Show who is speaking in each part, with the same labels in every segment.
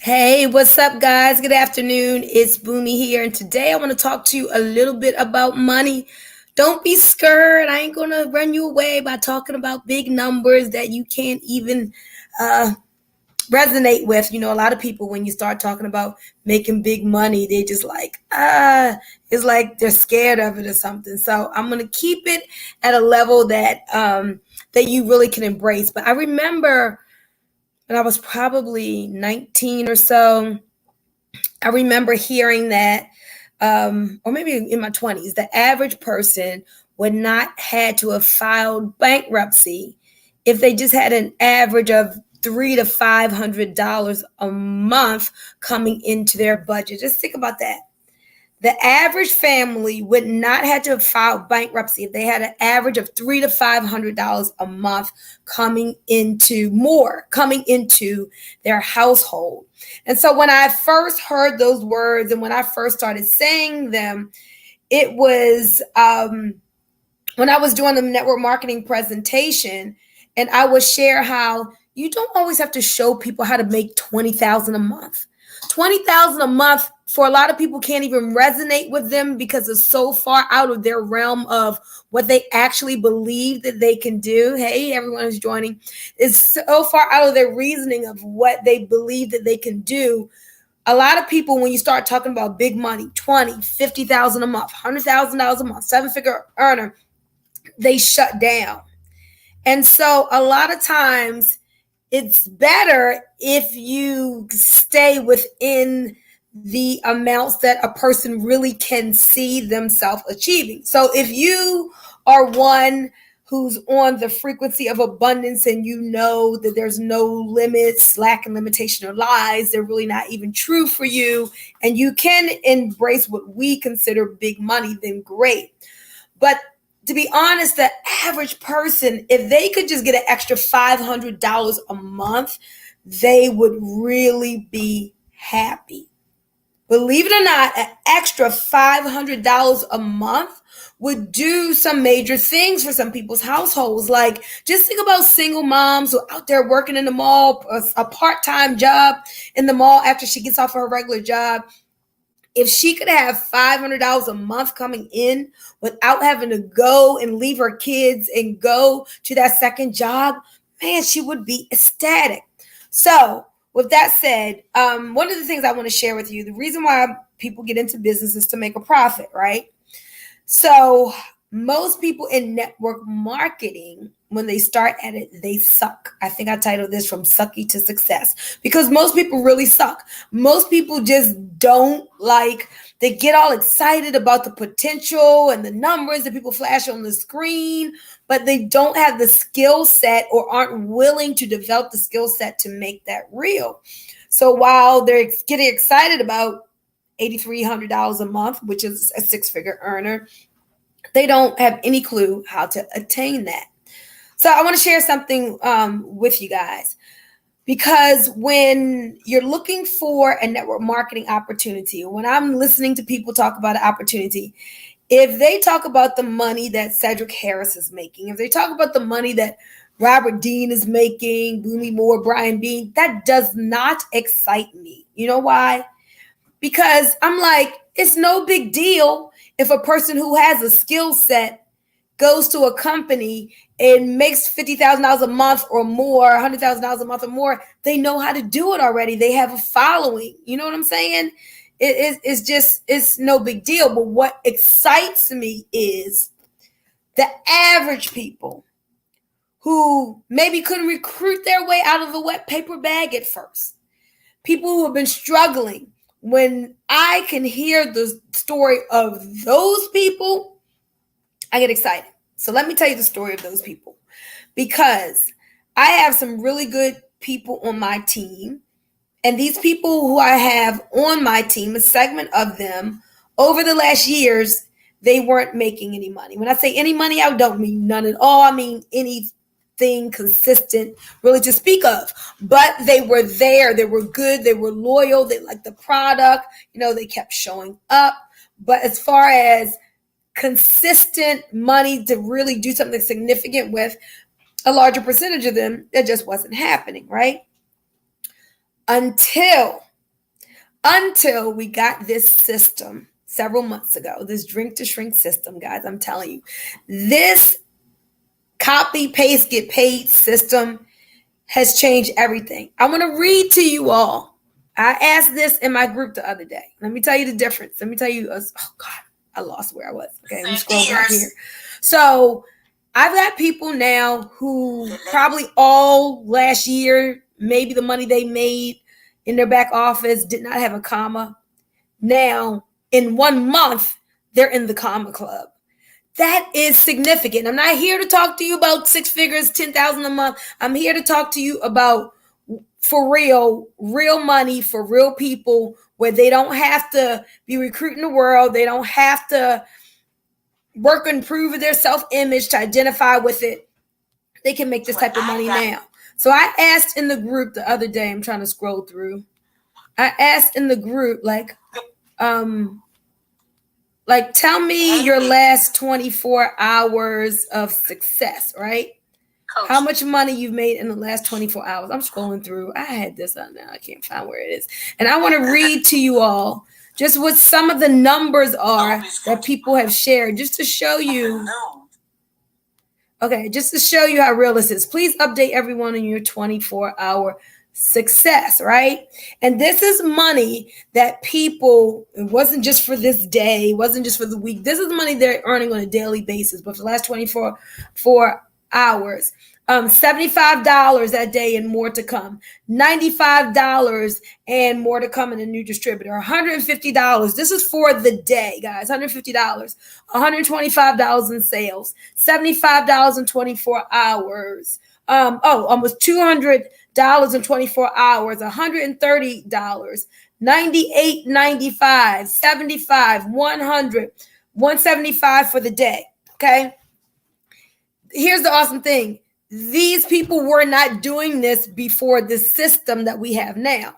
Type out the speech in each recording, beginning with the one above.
Speaker 1: Hey, what's up, guys? Good afternoon. It's Bunmi here, and today I want to talk to you a little bit about money. Don't be scared. I ain't going to run you away by talking about big numbers that you can't even uh, resonate with. A lot of people, when you start talking about making big money, they just it's like they're scared of it or something. So I'm going to keep it at a level that you really can embrace. But I remember when I was probably 19 or so, I remember hearing that, or maybe in my 20s, the average person would not had to have filed bankruptcy if they just had an average of $300 to $500 a month coming into their budget. Just think about that. The average family would not have to file bankruptcy if they had an average of $300 to $500 a month coming into their household. And so when I first heard those words and when I first started saying them, it was when I was doing the network marketing presentation, and I would share how you don't always have to show people how to make $20,000 a month. $20,000 a month for a lot of people can't even resonate with them because it's so far out of their realm of what they actually believe that they can do. Hey, everyone who's joining, it's so far out of their reasoning of what they believe that they can do. A lot of people, when you start talking about big money, 20, 50,000 a month, $100,000 a month, seven-figure earner, they shut down. And so a lot of times it's better if you stay within the amounts that a person really can see themselves achieving. So if you are one who's on the frequency of abundance and you know that there's no limits, lack and limitation or lies, they're really not even true for you, and you can embrace what we consider big money, then great. But to be honest, the average person, if they could just get an extra $500 a month, they would really be happy. Believe it or not, an extra $500 a month would do some major things for some people's households. Like, just think about single moms who are out there working in the mall, a part-time job in the mall after she gets off her regular job. If she could have $500 a month coming in without having to go and leave her kids and go to that second job, man, she would be ecstatic. So with that said, one of the things I want to share with you, the reason why people get into business is to make a profit, right? So most people in network marketing, when they start at it, they suck. I think I titled this From Sucky to Success, because most people really suck. Most people just don't they get all excited about the potential and the numbers that people flash on the screen, but they don't have the skill set or aren't willing to develop the skill set to make that real. So while they're getting excited about $8,300 a month, which is a six-figure earner, they don't have any clue how to attain that. So I want to share something with you guys, because when you're looking for a network marketing opportunity, when I'm listening to people talk about an opportunity, if they talk about the money that Cedric Harris is making, if they talk about the money that Robert Dean is making, Bunmi Moore, Brian Bean, that does not excite me. You know why? Because I'm like, it's no big deal if a person who has a skill set goes to a company and makes $50,000 a month or more, $100,000 a month or more. They know how to do it already. They have a following. You know what I'm saying? It's no big deal. But what excites me is the average people who maybe couldn't recruit their way out of a wet paper bag at first. People who have been struggling. When I can hear the story of those people, I get excited. So let me tell you the story of those people, because I have some really good people on my team. And these people who I have on my team, a segment of them, over the last years, they weren't making any money. When I say any money, I don't mean none at all. I mean anything consistent really to speak of. But they were there. They were good. They were loyal. They liked the product. They kept showing up. But as far as consistent money to really do something significant with, a larger percentage of them, it just wasn't happening, right? Until until we got this system several months ago, this Drink2Shrink system, guys. I'm telling you, this copy, paste, get paid system has changed everything. I want to read to you all. I asked this in my group the other day. Let me tell you the difference. Let me tell you. Oh, God, I lost where I was. Okay, let me scroll back here. So I've got people now who probably all last year, maybe the money they made in their back office did not have a comma. Now, in 1 month, they're in the comma club. That is significant. I'm not here to talk to you about 6 figures, 10,000 a month. I'm here to talk to you about, for real money for real people, where they don't have to be recruiting the world. They don't have to work and improve their self-image to identify with it. They can make this type of money now. So I asked in the group the other day, I'm trying to scroll through. I asked in the group, tell me your last 24 hours of success, right? Coach. How much money you've made in the last 24 hours. I'm scrolling through. I had this on now. I can't find where it is. And I want to read to you all just what some of the numbers are that people have shared, just to show you. Okay, just to show you how real this is. Please update everyone on your 24-hour success, right? And this is money that people, it wasn't just for this day, it wasn't just for the week. This is money they're earning on a daily basis, but for the last 24 hours, $75 that day and more to come, $95 and more to come in a new distributor, $150. This is for the day, guys, $150, $125 in sales, $75 in 24 hours. Almost $200 in 24 hours, $130, $98.95, $75, $100, $175 for the day. Okay. Here's the awesome thing. These people were not doing this before the system that we have now.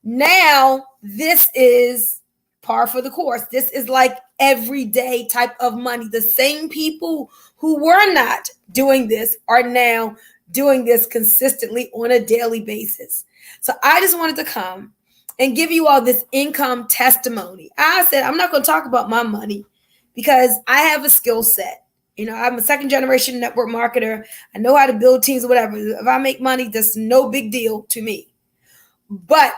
Speaker 1: Now, this is par for the course. This is like everyday type of money. The same people who were not doing this are now doing this consistently on a daily basis. So I just wanted to come and give you all this income testimony. I said, I'm not going to talk about my money because I have a skill set. You know, I'm a second generation network marketer. I know how to build teams or whatever. If I make money, that's no big deal to me. But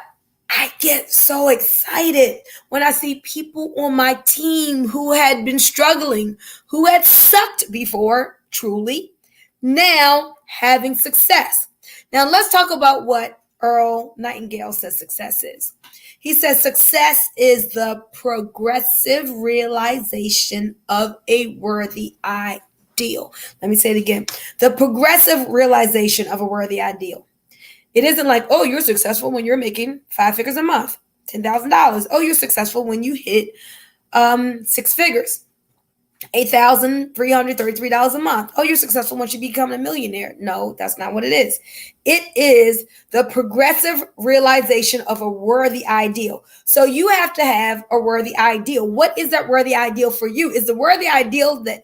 Speaker 1: I get so excited when I see people on my team who had been struggling, who had sucked before, truly, now having success. Now, let's talk about what Earl Nightingale says success is. He says success is the progressive realization of a worthy ideal. Let me say it again. The progressive realization of a worthy ideal. It isn't like, oh, you're successful when you're making 5 figures a month, $10,000. Oh, you're successful when you hit 6 figures, $8,333 a month. Oh, you're successful once you become a millionaire. No, that's not what it is. It is the progressive realization of a worthy ideal. So you have to have a worthy ideal. What is that worthy ideal for you? Is the worthy ideal that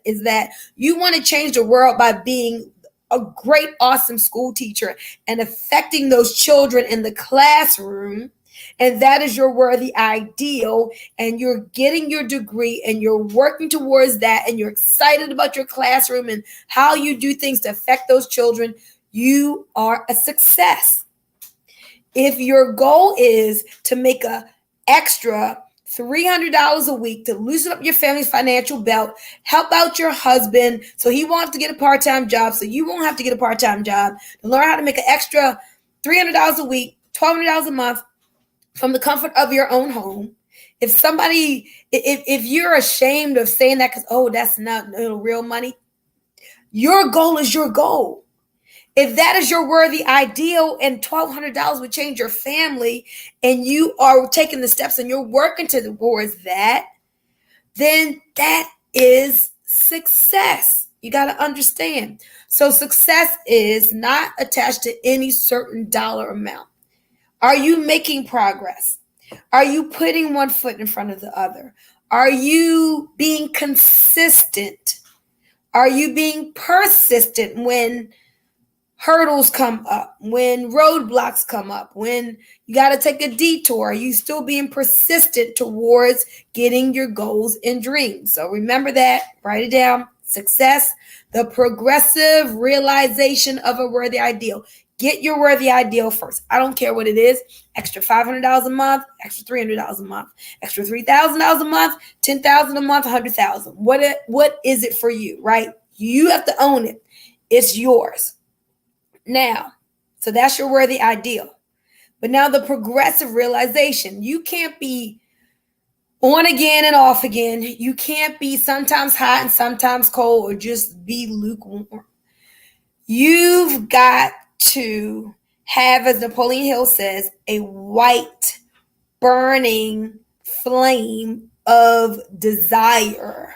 Speaker 1: you want to change the world by being a great, awesome school teacher and affecting those children in the classroom? And that is your worthy ideal, and you're getting your degree and you're working towards that, and you're excited about your classroom and how you do things to affect those children. You are a success. If your goal is to make an extra $300 a week to loosen up your family's financial belt, help out your husband so he won't have to get a part-time job, so you won't have to get a part-time job, to learn how to make an extra $300 a week, $1,200 a month, from the comfort of your own home. If you're ashamed of saying that because, oh, that's not real money, your goal is your goal. If that is your worthy ideal and $1,200 would change your family, and you are taking the steps and you're working towards that, then that is success. You got to understand. So success is not attached to any certain dollar amount. Are you making progress? Are you putting one foot in front of the other? Are you being consistent? Are you being persistent when hurdles come up, when roadblocks come up, when you got to take a detour, you still being persistent towards getting your goals and dreams. So remember that, write it down. Success, the progressive realization of a worthy ideal. Get your worthy ideal first. I don't care what it is. Extra $500 a month, extra $300 a month, extra $3,000 a month, $10,000 a month, $100,000. What is it for you, right? You have to own it. It's yours. Now, so that's your worthy ideal. But now the progressive realization. You can't be on again and off again. You can't be sometimes hot and sometimes cold or just be lukewarm. You've got to have, as Napoleon Hill says, a white burning flame of desire.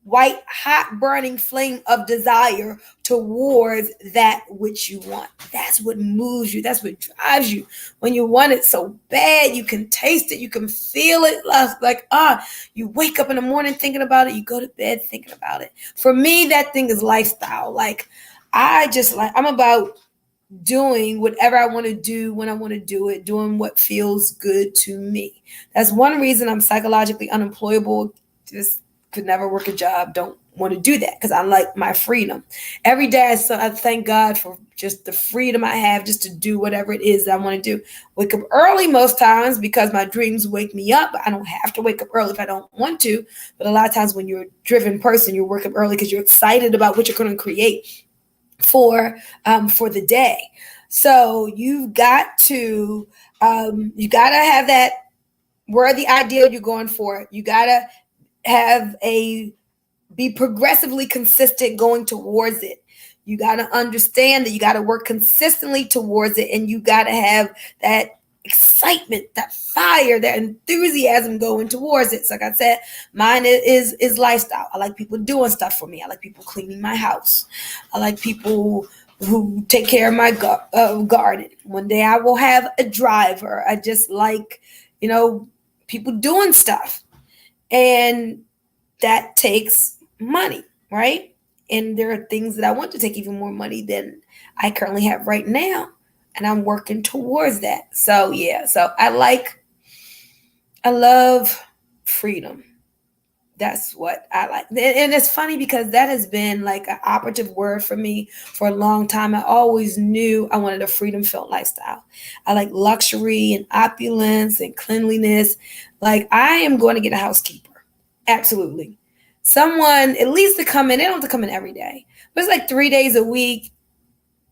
Speaker 1: White, hot, burning flame of desire towards that which you want. That's what moves you. That's what drives you. When you want it so bad, you can taste it. You can feel it. Like, you wake up in the morning thinking about it. You go to bed thinking about it. For me, that thing is lifestyle. Like, I'm about doing whatever I want to do when I want to do it, doing what feels good to me. That's one reason I'm psychologically unemployable. Just could never work a job, don't want to do that because I like my freedom. Every day I thank God for just the freedom I have just to do whatever it is that I want to do. Wake up early most times because my dreams wake me up. I don't have to wake up early if I don't want to, but a lot of times when you're a driven person, you wake up early because you're excited about what you're going to create for the day. So you've got to have that worthy ideal you're going for. You got to be progressively consistent going towards it. You got to understand that you got to work consistently towards it, and you got to have that excitement, that fire, that enthusiasm going towards it. So like I said, mine is lifestyle. I like people doing stuff for me. I like people cleaning my house. I like people who take care of my garden. One day I will have a driver. I just like, people doing stuff. And that takes money, right? And there are things that I want to take even more money than I currently have right now. And I'm working towards that. So yeah, so I love freedom. That's what I like. And it's funny because that has been like an operative word for me for a long time. I always knew I wanted a freedom-filled lifestyle. I like luxury and opulence and cleanliness. Like, I am going to get a housekeeper. Absolutely. Someone, at least to come in. They don't have to come in every day. But it's like 3 days a week.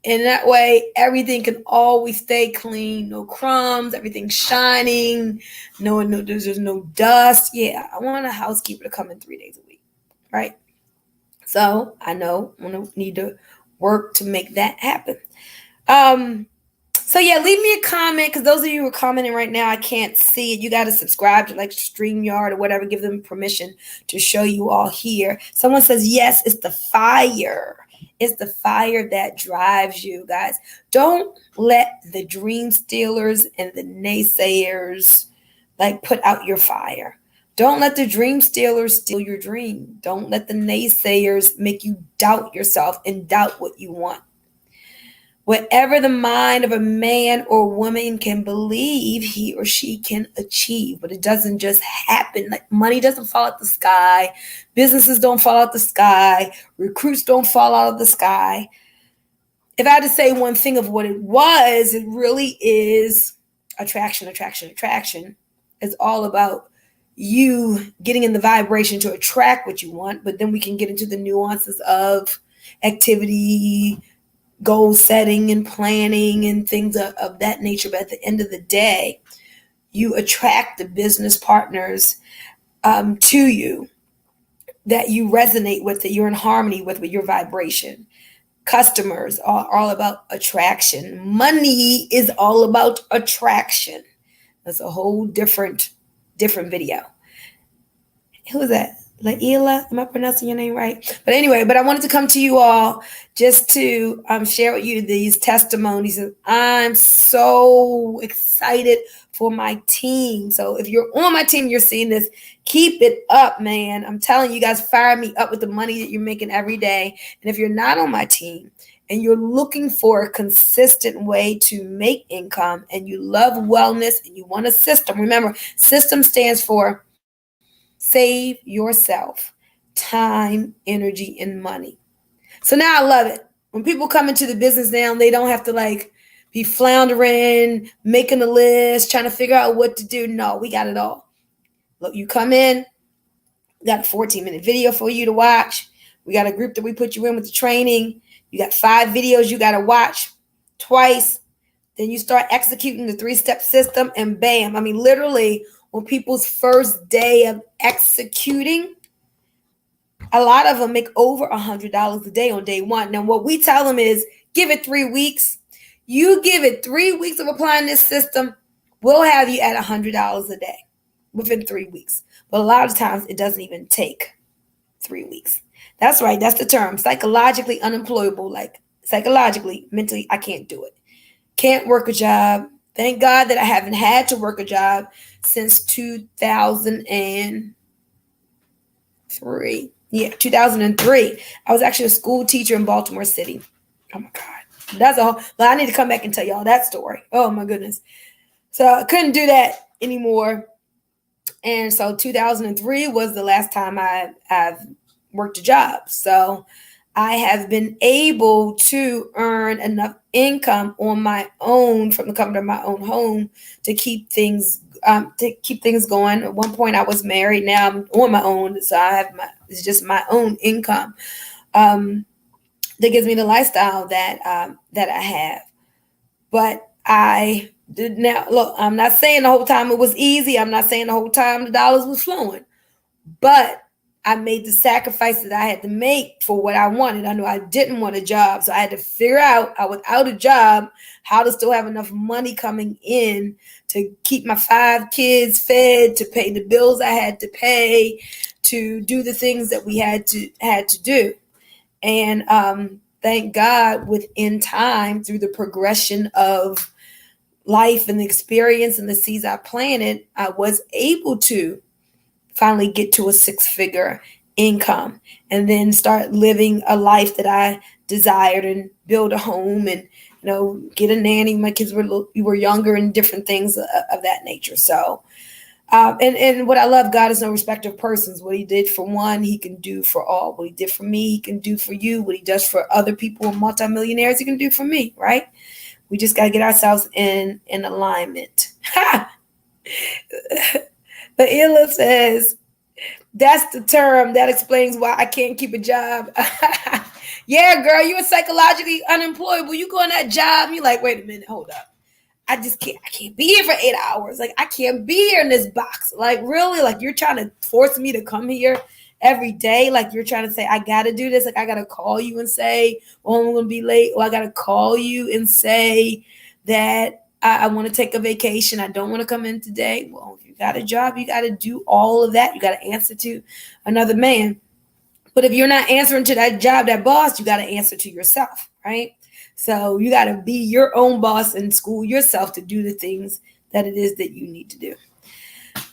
Speaker 1: And that way, everything can always stay clean. No crumbs. Everything's shining. There's no dust. Yeah, I want a housekeeper to come in 3 days a week. Right? So, I know I'm going to need to work to make that happen. So yeah, leave me a comment, because those of you who are commenting right now, I can't see it. You got to subscribe to like StreamYard or whatever. Give them permission to show you all here. Someone says, yes, it's the fire. It's the fire that drives you, guys. Don't let the dream stealers and the naysayers like put out your fire. Don't let the dream stealers steal your dream. Don't let the naysayers make you doubt yourself and doubt what you want. Whatever the mind of a man or woman can believe, he or she can achieve. But it doesn't just happen. Like, money doesn't fall out the sky. Businesses don't fall out the sky. Recruits don't fall out of the sky. If I had to say one thing of what it was, it really is attraction. It's all about you getting in the vibration to attract what you want. But then we can get into the nuances of activity, goal setting and planning and things of that nature. But at the end of the day, you attract the business partners to you that you resonate with, that you're in harmony with your vibration. Customers are all about attraction. Money is all about attraction. That's a whole different video. Who is that? Laila, am I pronouncing your name right? But anyway, I wanted to come to you all just to share with you these testimonies. And I'm so excited for my team. So if you're on my team, you're seeing this, keep it up, man. I'm telling you guys, fire me up with the money that you're making every day. And if you're not on my team and you're looking for a consistent way to make income, and you love wellness and you want a system, remember, system stands for save yourself time, energy, and money. So now I love it. When people come into the business now, they don't have to like be floundering, making a list, trying to figure out what to do. No, we got it all. Look, you come in, we got a 14-minute video for you to watch. We got a group that we put you in with the training. You got 5 videos you got to watch twice. Then you start executing the 3-step system, and bam. I mean, literally, on people's first day of executing, a lot of them make over $100 a day on day one. Now, what we tell them is give it 3 weeks. You give it 3 weeks of applying this system, we'll have you at $100 a day within 3 weeks. But a lot of times it doesn't even take 3 weeks. That's right. That's the term. Psychologically unemployable. Like psychologically, mentally, I can't do it. Can't work a job. Thank God that I haven't had to work a job since 2003. Yeah, 2003. I was actually a school teacher in Baltimore City. Oh my God. That's all. Well, I need to come back and tell y'all that story. Oh my goodness. So I couldn't do that anymore. And so 2003 was the last time I've worked a job. So I have been able to earn enough income on my own from the comfort of my own home to keep things going. At one point I was married. Now I'm on my own. So it's just my own income that gives me the lifestyle that I have. But I did now look, I'm not saying the whole time it was easy. I'm not saying the whole time the dollars was flowing, but I made the sacrifices I had to make for what I wanted. I knew I didn't want a job. So I had to figure out, without a job, how to still have enough money coming in to keep my 5 kids fed, to pay the bills I had to pay, to do the things that we had to do. And thank God, within time, through the progression of life and the experience and the seeds I planted, I was able to finally get to a 6-figure income and then start living a life that I desired and build a home and, get a nanny. My kids were younger and different things of that nature. So, and what I love, God is no respecter of persons. What he did for one, he can do for all. What he did for me, he can do for you. What he does for other people and multimillionaires, he can do for me, right? We just got to get ourselves in alignment. But Ella says, that's the term that explains why I can't keep a job. Yeah, girl, you were psychologically unemployable. You go on that job, and you're like, wait a minute, hold up. I can't be here for 8 hours. Like, I can't be here in this box. Like, really? Like, you're trying to force me to come here every day? Like, you're trying to say, I got to do this? Like, I got to call you and say, oh, I'm going to be late. Or I got to call you and say that I want to take a vacation. I don't want to come in today. Well, if you got a job, you got to do all of that. You got to answer to another man. But if you're not answering to that job, that boss, you got to answer to yourself, right? So you got to be your own boss and school yourself to do the things that it is that you need to do.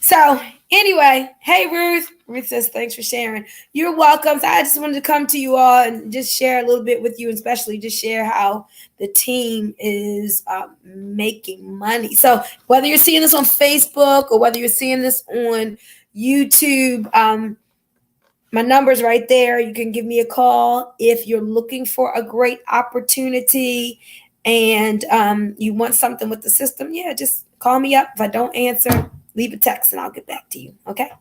Speaker 1: So anyway, hey, Ruth. Ruth says, thanks for sharing. You're welcome. So I just wanted to come to you all and just share a little bit with you, and especially just share how the team is making money. So whether you're seeing this on Facebook or whether you're seeing this on YouTube, my number's right there. You can give me a call if you're looking for a great opportunity and you want something with the system. Yeah, just call me up. If I don't answer, leave a text and I'll get back to you. Okay.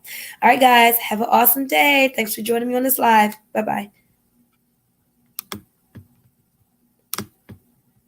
Speaker 1: All right, guys. Have an awesome day. Thanks for joining me on this live. Bye-bye.